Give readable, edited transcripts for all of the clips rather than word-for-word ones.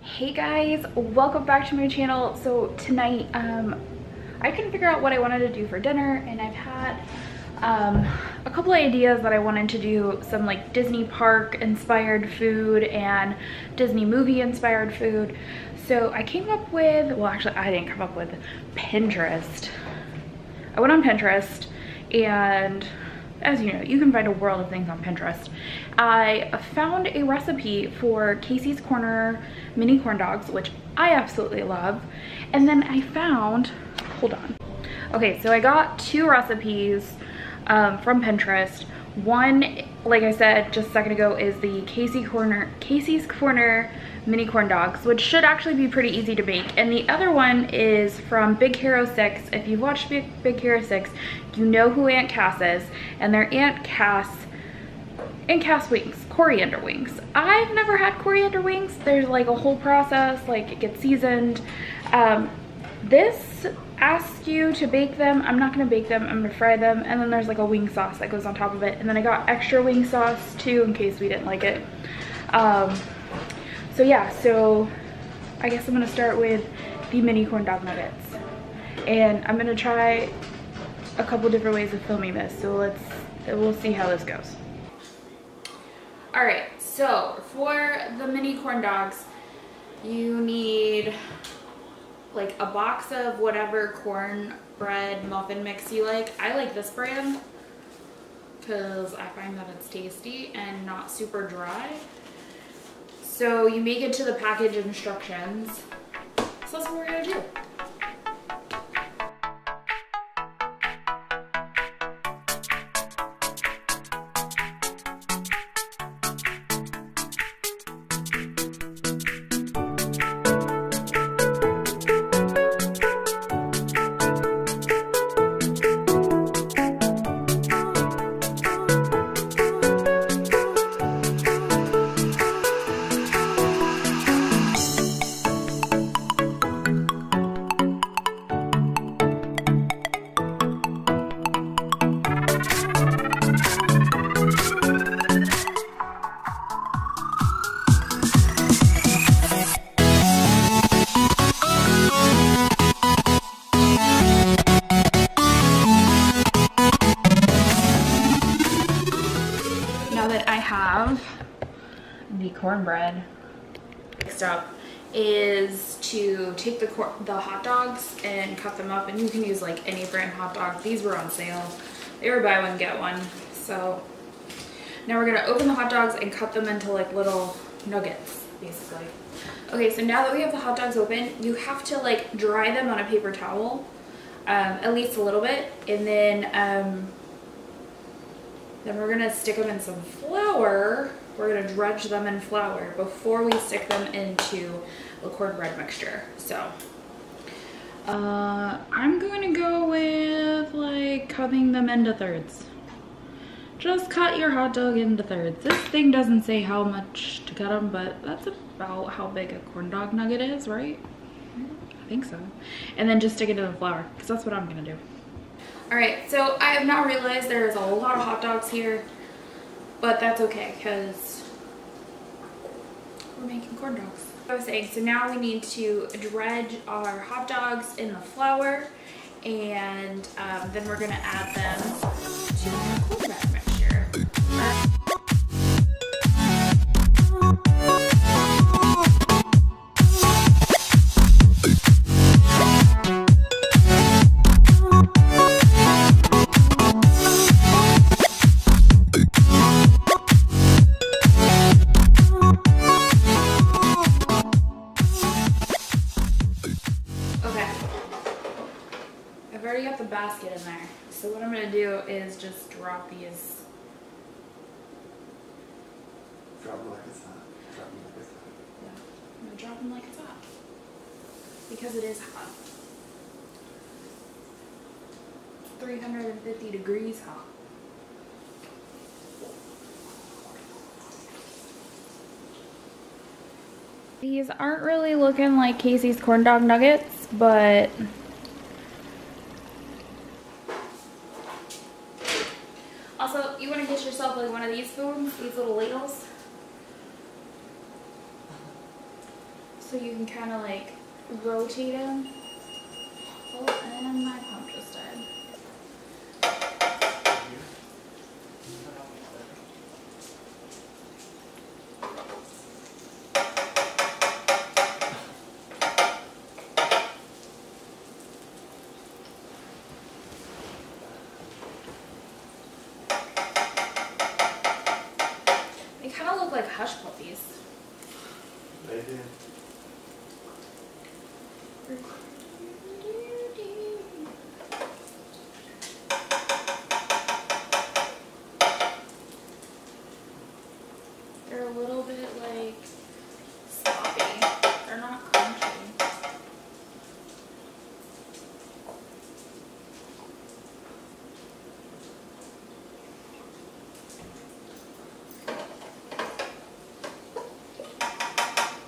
Hey guys, welcome back to my channel. So tonight I couldn't figure out what I wanted to do for dinner, and I've had a couple of ideas that I wanted to do some like Disney park inspired food and Disney movie inspired food. So I came up with, well actually I didn't come up with, Pinterest. I went on Pinterest, and as you know, you can find a world of things on Pinterest. I found a recipe for Casey's Corner mini corn dogs, which I absolutely love. And then I found, hold on. Okay, so I got two recipes from Pinterest. One, like I said just a second ago, is the Casey's Corner mini corn dogs, which should actually be pretty easy to make. And the other one is from Big Hero 6. If you've watched Big Hero 6, you know who Aunt Cass is, and they're Aunt Cass wings, coriander wings. I've never had coriander wings. There's like a whole process, like it gets seasoned. This asks you to bake them. I'm not gonna bake them, I'm gonna fry them, and then there's like a wing sauce that goes on top of it. And then I got extra wing sauce too in case we didn't like it. So yeah, so I guess I'm gonna start with the mini corn dog nuggets. And I'm gonna try a couple different ways of filming this, so we'll see how this goes. All right, so for the mini corn dogs, you need like a box of whatever cornbread muffin mix you like. I like this brand because I find that it's tasty and not super dry. So you make it to the package instructions. So that's what we're gonna do. The cornbread mixed up is to take the hot dogs and cut them up, and you can use like any brand hot dog. These were on sale. They were buy one get one. So now we're gonna open the hot dogs and cut them into like little nuggets basically. Okay, so now that we have the hot dogs open, you have to like dry them on a paper towel, at least a little bit, and then we're gonna stick them in some flour. We're gonna dredge them in flour before we stick them into the cornbread mixture. So I'm going to go with like cutting them into thirds. Just cut your hot dog into thirds. This thing doesn't say how much to cut them, but that's about how big a corn dog nugget is, right? I think so. And then just stick it in the flour, because that's what I'm gonna do. All right, so I have now realized there's a lot of hot dogs here, but that's okay because we're making corn dogs. I was saying, so now we need to dredge our hot dogs in the flour, and then we're gonna add them to the cornbread mixture. I've already got the basket in there, so what I'm going to do is just drop these. Drop them like it's hot. Drop them like it's hot. Yeah, I'm going to drop them like it's hot. Because it is hot. 350 degrees hot. These aren't really looking like Casey's corn dog nuggets, but also you want to get yourself like one of these spoons, these little ladles. so you can kind of like rotate them. Oh, and my pump just died. They kind of look like hush puppies. They do. They're a little bit like sloppy. They're not crunchy.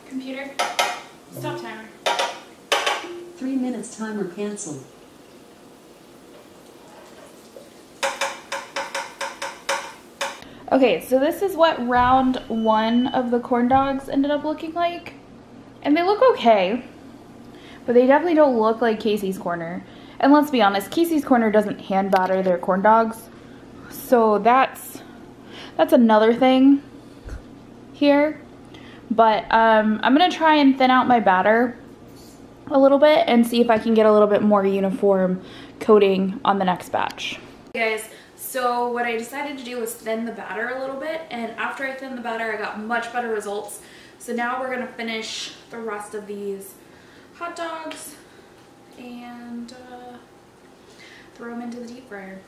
Computer, stop timer. 3 minutes timer canceled. Okay, so this is what round 1 of the corn dogs ended up looking like. And they look okay, but they definitely don't look like Casey's Corner. And let's be honest, Casey's Corner doesn't hand batter their corn dogs. So that's another thing here. But I'm gonna try and thin out my batter a little bit and see if I can get a little bit more uniform coating on the next batch. Hey guys, so what I decided to do was thin the batter a little bit, and after I thinned the batter I got much better results. So now we're gonna finish the rest of these hot dogs and throw them into the deep fryer.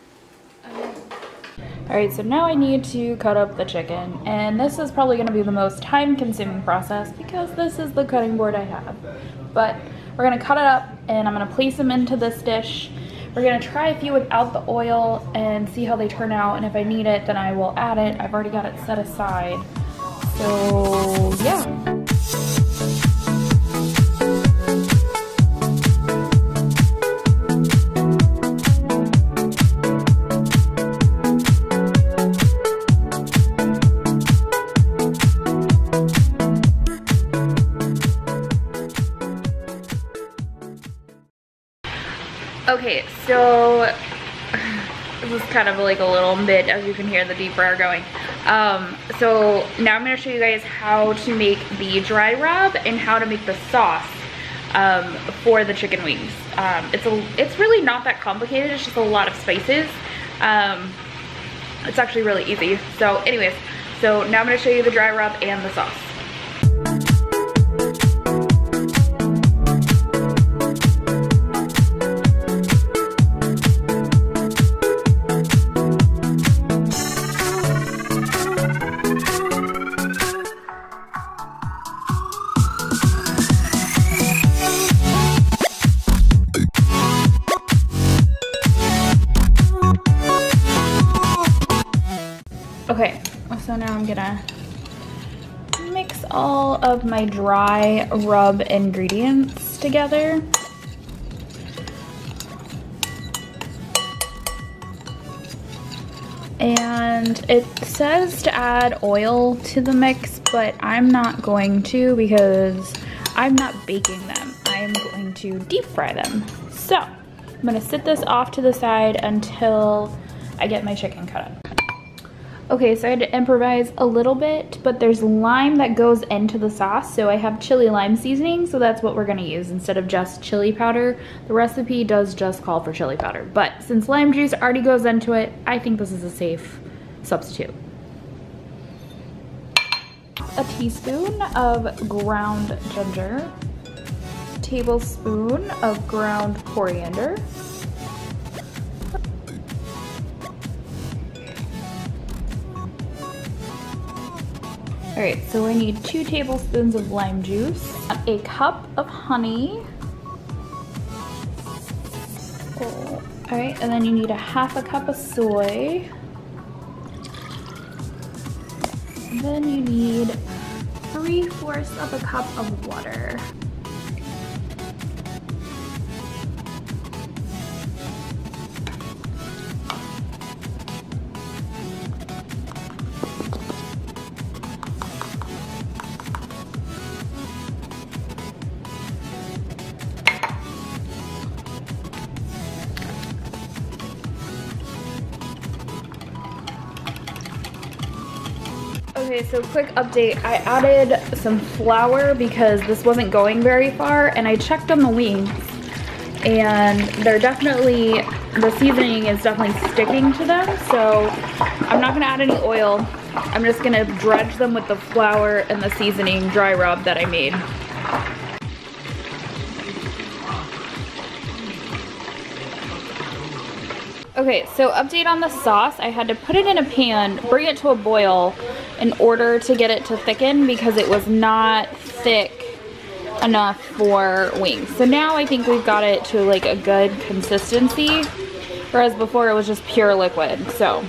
Alright, so now I need to cut up the chicken, and this is probably going to be the most time-consuming process because this is the cutting board I have. But we're going to cut it up, and I'm going to place them into this dish. We're going to try a few without the oil and see how they turn out, and if I need it, then I will add it. I've already got it set aside. So, yeah. Okay, so this is kind of like a little bit, as you can hear the deep fryer going. So now I'm going to show you guys how to make the dry rub and how to make the sauce for the chicken wings. It's really not that complicated, it's just a lot of spices. It's actually really easy. So anyways, so now I'm going to show you the dry rub and the sauce. Okay, so now I'm gonna mix all of my dry rub ingredients together. And it says to add oil to the mix, but I'm not going to because I'm not baking them. I'm going to deep fry them. So I'm gonna sit this off to the side until I get my chicken cut up. Okay, so I had to improvise a little bit, but there's lime that goes into the sauce, so I have chili lime seasoning, so that's what we're gonna use instead of just chili powder. The recipe does just call for chili powder, but since lime juice already goes into it, I think this is a safe substitute. A teaspoon of ground ginger, a tablespoon of ground coriander, Alright, so I need 2 tablespoons of lime juice, a cup of honey. Alright, and then you need a half a cup of soy. And then you need 3/4 of a cup of water. Okay, so quick update. I added some flour because this wasn't going very far, and I checked on the wings, and the seasoning is definitely sticking to them, so I'm not gonna add any oil. I'm just gonna dredge them with the flour and the seasoning dry rub that I made. Okay, so update on the sauce. I had to put it in a pan, bring it to a boil in order to get it to thicken because it was not thick enough for wings. So now I think we've got it to like a good consistency, whereas before it was just pure liquid. So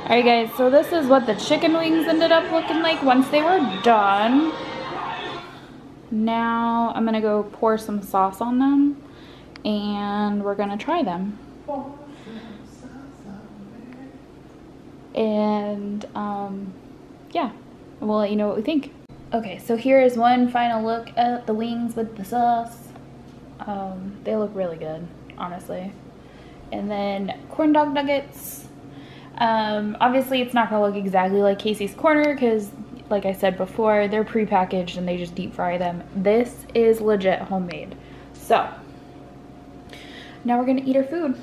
alright guys, so this is what the chicken wings ended up looking like once they were done. Now I'm gonna go pour some sauce on them and we're gonna try them. And yeah, we'll let you know what we think. Okay, so here is one final look at the wings with the sauce. They look really good, honestly. And then corn dog nuggets. Obviously it's not gonna look exactly like Casey's Corner because, like I said before, they're pre-packaged and they just deep fry them. This is legit homemade. So now we're gonna eat our food.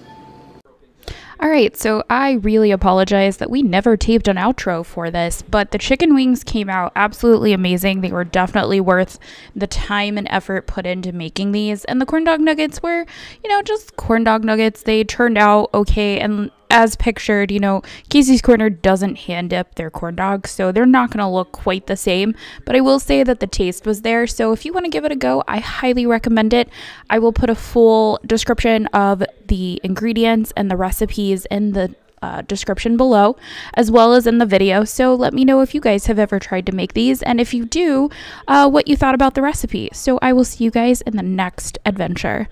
Alright, so I really apologize that we never taped an outro for this, but the chicken wings came out absolutely amazing. They were definitely worth the time and effort put into making these. And the corn dog nuggets were, you know, just corn dog nuggets. They turned out okay, and as pictured, you know, Casey's Corner doesn't hand dip their corn dogs, so they're not going to look quite the same, but I will say that the taste was there. So if you want to give it a go, I highly recommend it. I will put a full description of the ingredients and the recipes in the description below, as well as in the video. So let me know if you guys have ever tried to make these, and if you do, what you thought about the recipe. So I will see you guys in the next adventure.